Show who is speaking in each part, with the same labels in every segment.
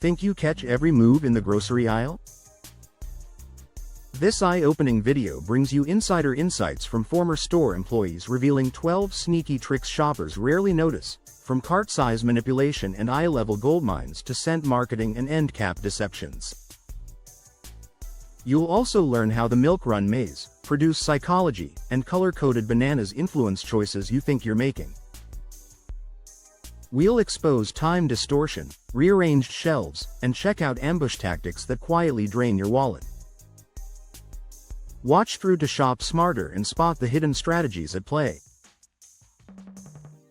Speaker 1: Think you catch every move in the grocery aisle? This eye-opening video brings you insider insights from former store employees revealing 12 sneaky tricks shoppers rarely notice, from cart size manipulation and eye-level goldmines to scent marketing and end cap deceptions. You'll also learn how the Milk Run maze, produce psychology, and color-coded bananas influence choices you think you're making. We'll expose time distortion, rearranged shelves, and check out ambush tactics that quietly drain your wallet. Watch through to shop smarter and spot the hidden strategies at play.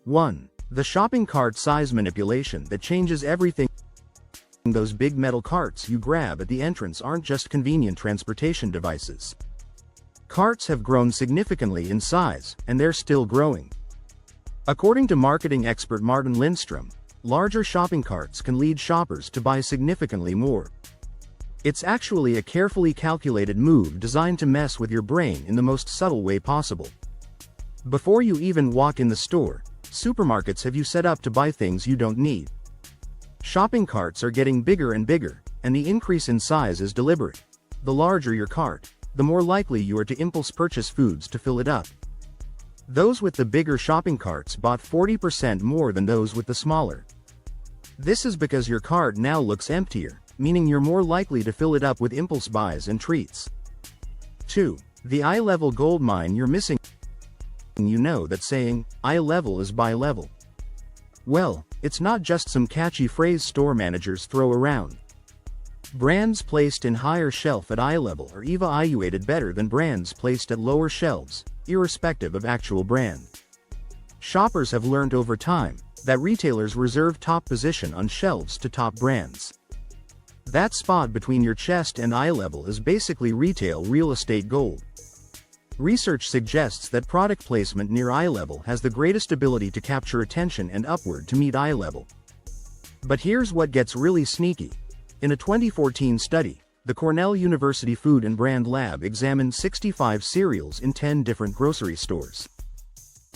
Speaker 1: 1. The shopping cart size manipulation that changes everything. Those big metal carts you grab at the entrance aren't just convenient transportation devices. Carts have grown significantly in size, and they're still growing. According to marketing expert Martin Lindstrom, larger shopping carts can lead shoppers to buy significantly more. It's actually a carefully calculated move designed to mess with your brain in the most subtle way possible. Before you even walk in the store, supermarkets have you set up to buy things you don't need. Shopping carts are getting bigger and bigger, and the increase in size is deliberate. The larger your cart, the more likely you are to impulse purchase foods to fill it up. Those with the bigger shopping carts bought 40% more than those with the smaller. This is because your cart now looks emptier, meaning you're more likely to fill it up with impulse buys and treats. 2. The eye-level gold mine you're missing. You know that saying, eye level is buy level. Well, it's not just some catchy phrase store managers throw around. Brands placed in higher shelf at eye level are evaluated better than brands placed at lower shelves, irrespective of actual brand. Shoppers have learned over time that retailers reserve top position on shelves to top brands. That spot between your chest and eye level is basically retail real estate gold. Research suggests that product placement near eye level has the greatest ability to capture attention and upward to meet eye level. But here's what gets really sneaky. In a 2014 study, the Cornell University Food and Brand Lab examined 65 cereals in 10 different grocery stores.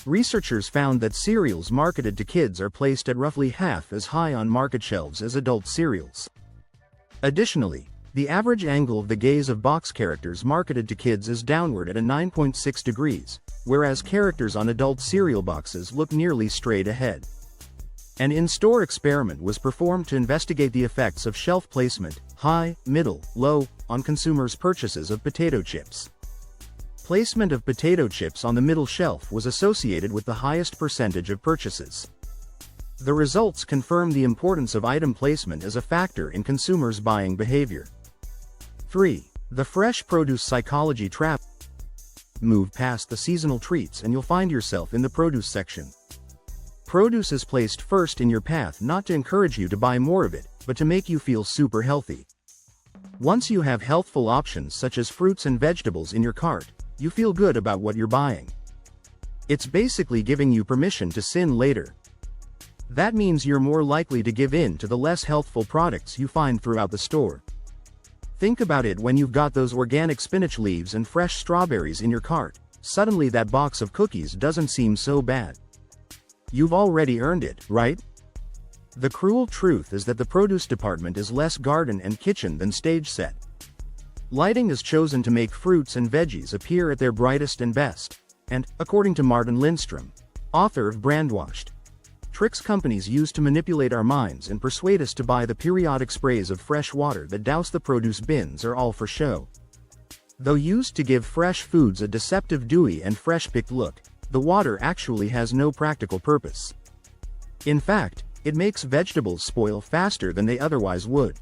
Speaker 1: Researchers found that cereals marketed to kids are placed at roughly half as high on market shelves as adult cereals. Additionally, the average angle of the gaze of box characters marketed to kids is downward at a 9.6 degrees, whereas characters on adult cereal boxes look nearly straight ahead. An in-store experiment was performed to investigate the effects of shelf placement, high, middle, low, on consumers' purchases of potato chips. Placement of potato chips on the middle shelf was associated with the highest percentage of purchases. The results confirm the importance of item placement as a factor in consumers' buying behavior. 3. The fresh produce psychology trap. Move past the seasonal treats and you'll find yourself in the produce section. Produce is placed first in your path not to encourage you to buy more of it, but to make you feel super healthy. Once you have healthful options such as fruits and vegetables in your cart, you feel good about what you're buying. It's basically giving you permission to sin later. That means you're more likely to give in to the less healthful products you find throughout the store. Think about it when you've got those organic spinach leaves and fresh strawberries in your cart, suddenly that box of cookies doesn't seem so bad. You've already earned it, right? The cruel truth is that the produce department is less garden and kitchen than stage set. Lighting is chosen to make fruits and veggies appear at their brightest and best, and, according to Martin Lindstrom, author of Brandwashed, tricks companies use to manipulate our minds and persuade us to buy the periodic sprays of fresh water that douse the produce bins are all for show. Though used to give fresh foods a deceptive dewy and fresh-picked look, the water actually has no practical purpose. In fact, it makes vegetables spoil faster than they otherwise would.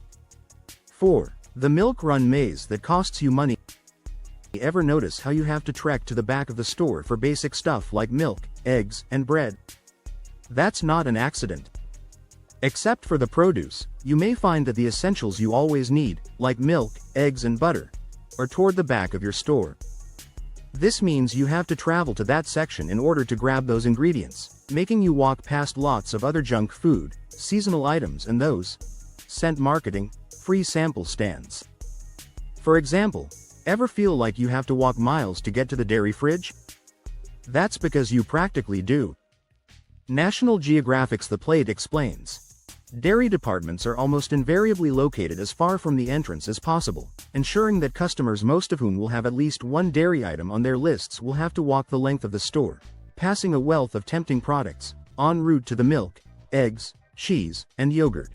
Speaker 1: 4. The Milk Run maze that costs you money. Ever notice how you have to trek to the back of the store for basic stuff like milk, eggs, and bread? That's not an accident. Except for the produce, you may find that the essentials you always need, like milk, eggs and butter, are toward the back of your store. This means you have to travel to that section in order to grab those ingredients, making you walk past lots of other junk food, seasonal items and those scent marketing, free sample stands. For example, ever feel like you have to walk miles to get to the dairy fridge? That's because you practically do. National Geographic's The Plate explains. Dairy departments are almost invariably located as far from the entrance as possible, ensuring that customers, most of whom will have at least one dairy item on their lists, will have to walk the length of the store, passing a wealth of tempting products, en route to the milk, eggs, cheese, and yogurt.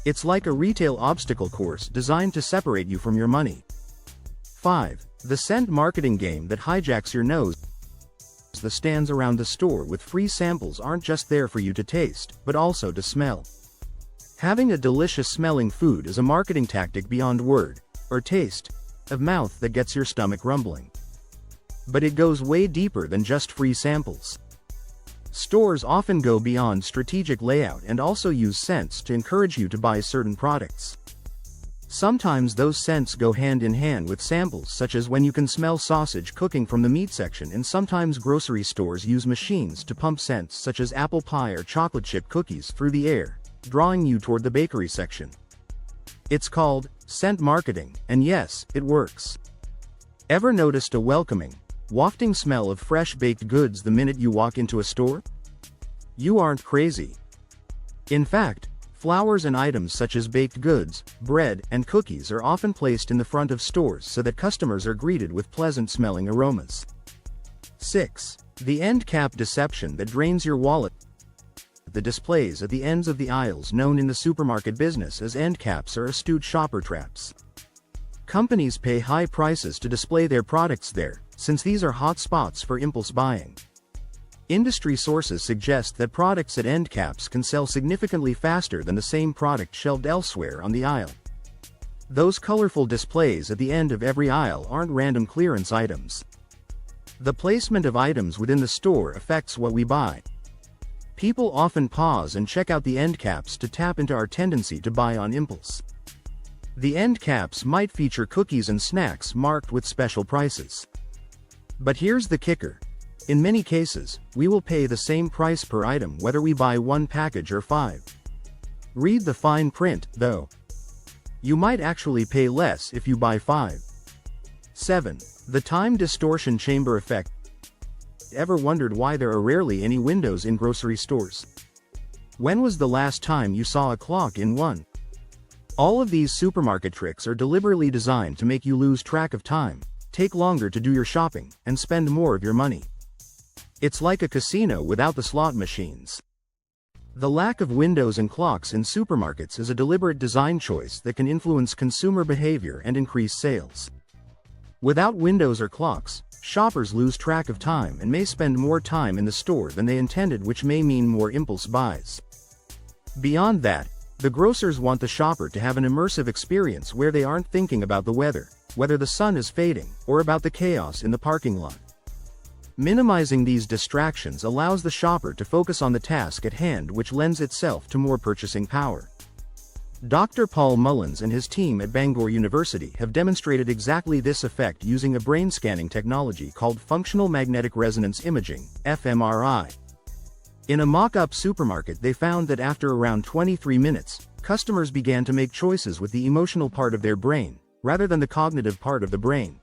Speaker 1: It's like a retail obstacle course designed to separate you from your money. 5. The scent marketing game that hijacks your nose. The stands around the store with free samples aren't just there for you to taste, but also to smell. Having a delicious smelling food is a marketing tactic beyond word, or taste, of mouth that gets your stomach rumbling. But it goes way deeper than just free samples. Stores often go beyond strategic layout and also use scents to encourage you to buy certain products. Sometimes those scents go hand in hand with samples, such as when you can smell sausage cooking from the meat section, and sometimes grocery stores use machines to pump scents such as apple pie or chocolate chip cookies through the air, drawing you toward the bakery section. It's called scent marketing, and yes, it works. Ever noticed a welcoming, wafting smell of fresh baked goods the minute you walk into a store? You aren't crazy. In fact, flowers and items such as baked goods, bread, and cookies are often placed in the front of stores so that customers are greeted with pleasant-smelling aromas. 6. The end cap deception that drains your wallet. The displays at the ends of the aisles, known in the supermarket business as end caps, are astute shopper traps. Companies pay high prices to display their products there, since these are hot spots for impulse buying. Industry sources suggest that products at end caps can sell significantly faster than the same product shelved elsewhere on the aisle. Those colorful displays at the end of every aisle aren't random clearance items. The placement of items within the store affects what we buy. People often pause and check out the end caps to tap into our tendency to buy on impulse. The end caps might feature cookies and snacks marked with special prices. But here's the kicker. In many cases, we will pay the same price per item whether we buy one package or 5. Read the fine print, though. You might actually pay less if you buy 5. 7. The time distortion chamber effect. Ever wondered why there are rarely any windows in grocery stores? When was the last time you saw a clock in one? All of these supermarket tricks are deliberately designed to make you lose track of time, take longer to do your shopping, and spend more of your money. It's like a casino without the slot machines. The lack of windows and clocks in supermarkets is a deliberate design choice that can influence consumer behavior and increase sales. Without windows or clocks, shoppers lose track of time and may spend more time in the store than they intended, which may mean more impulse buys. Beyond that, the grocers want the shopper to have an immersive experience where they aren't thinking about the weather, whether the sun is fading, or about the chaos in the parking lot. Minimizing these distractions allows the shopper to focus on the task at hand, which lends itself to more purchasing power. Dr. Paul Mullins and his team at Bangor University have demonstrated exactly this effect using a brain scanning technology called functional magnetic resonance imaging, fMRI. In a mock-up supermarket, they found that after around 23 minutes, customers began to make choices with the emotional part of their brain, rather than the cognitive part of the brain.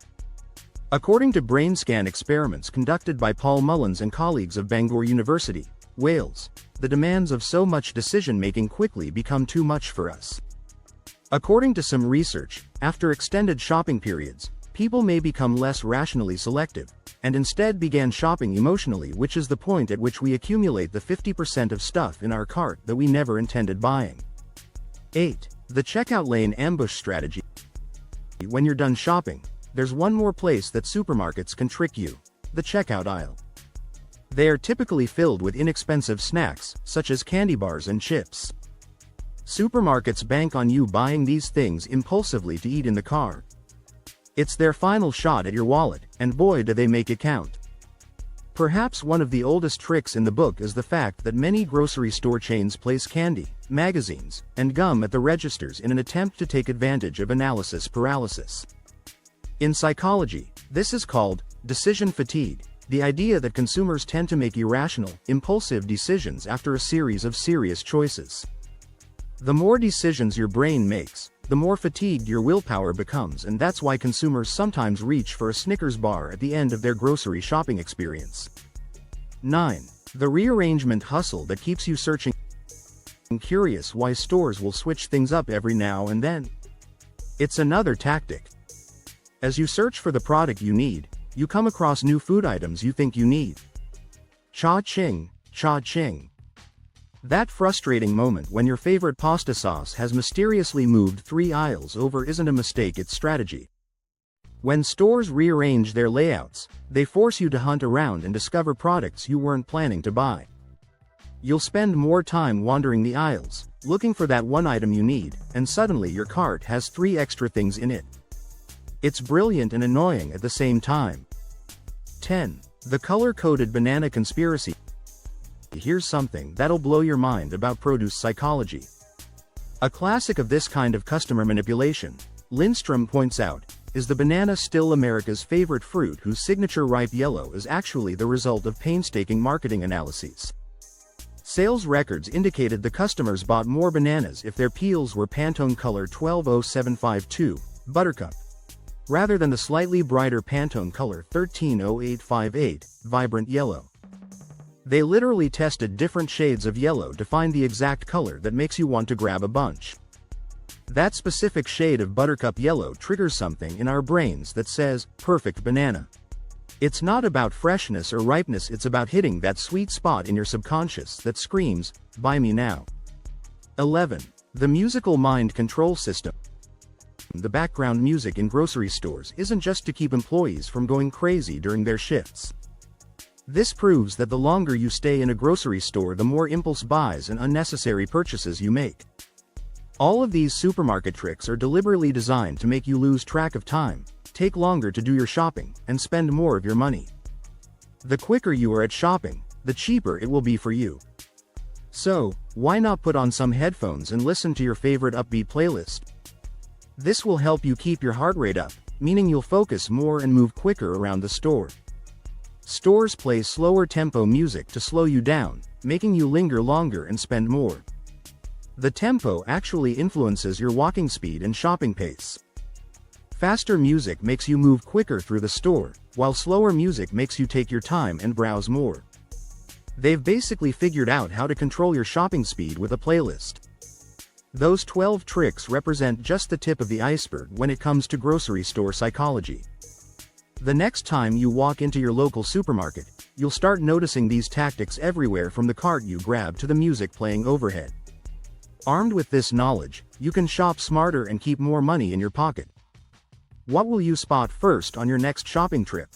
Speaker 1: According to brain scan experiments conducted by Paul Mullins and colleagues of Bangor University, Wales, the demands of so much decision-making quickly become too much for us. According to some research, after extended shopping periods, people may become less rationally selective, and instead began shopping emotionally, which is the point at which we accumulate the 50% of stuff in our cart that we never intended buying. 8. The checkout lane ambush strategy. When you're done shopping, there's one more place that supermarkets can trick you: the checkout aisle. They are typically filled with inexpensive snacks, such as candy bars and chips. Supermarkets bank on you buying these things impulsively to eat in the car. It's their final shot at your wallet, and boy do they make it count. Perhaps one of the oldest tricks in the book is the fact that many grocery store chains place candy, magazines, and gum at the registers in an attempt to take advantage of analysis paralysis. In psychology, this is called decision fatigue, the idea that consumers tend to make irrational, impulsive decisions after a series of serious choices. The more decisions your brain makes, the more fatigued your willpower becomes, and that's why consumers sometimes reach for a Snickers bar at the end of their grocery shopping experience. 9. The rearrangement hustle that keeps you searching. curious why stores will switch things up every now and then? It's another tactic. As you search for the product you need, you come across new food items you think you need. Cha-ching, cha-ching. That frustrating moment when your favorite pasta sauce has mysteriously moved 3 aisles over isn't a mistake, it's strategy. When stores rearrange their layouts, they force you to hunt around and discover products you weren't planning to buy. You'll spend more time wandering the aisles, looking for that one item you need, and suddenly your cart has 3 extra things in it. It's brilliant and annoying at the same time. 10. The color-coded banana conspiracy. Here's something that'll blow your mind about produce psychology. A classic of this kind of customer manipulation, Lindstrom points out, is the banana still America's favorite fruit whose signature ripe yellow is actually the result of painstaking marketing analyses. Sales records indicated the customers bought more bananas if their peels were Pantone color 120752, Buttercup, rather than the slightly brighter Pantone color 130858, Vibrant Yellow. They literally tested different shades of yellow to find the exact color that makes you want to grab a bunch. That specific shade of Buttercup yellow triggers something in our brains that says, perfect banana. It's not about freshness or ripeness, it's about hitting that sweet spot in your subconscious that screams, buy me now. 11. The musical mind control system. The background music in grocery stores isn't just to keep employees from going crazy during their shifts. This proves that the longer you stay in a grocery store, the more impulse buys and unnecessary purchases you make. All of these supermarket tricks are deliberately designed to make you lose track of time, take longer to do your shopping, and spend more of your money. The quicker you are at shopping, the cheaper it will be for you. So, why not put on some headphones and listen to your favorite upbeat playlist? This will help you keep your heart rate up, meaning you'll focus more and move quicker around the store. Stores play slower tempo music to slow you down, making you linger longer and spend more. The tempo actually influences your walking speed and shopping pace. Faster music makes you move quicker through the store, while slower music makes you take your time and browse more. They've basically figured out how to control your shopping speed with a playlist. Those 12 tricks represent just the tip of the iceberg when it comes to grocery store psychology. The next time you walk into your local supermarket, you'll start noticing these tactics everywhere, from the cart you grab to the music playing overhead. Armed with this knowledge, you can shop smarter and keep more money in your pocket. What will you spot first on your next shopping trip?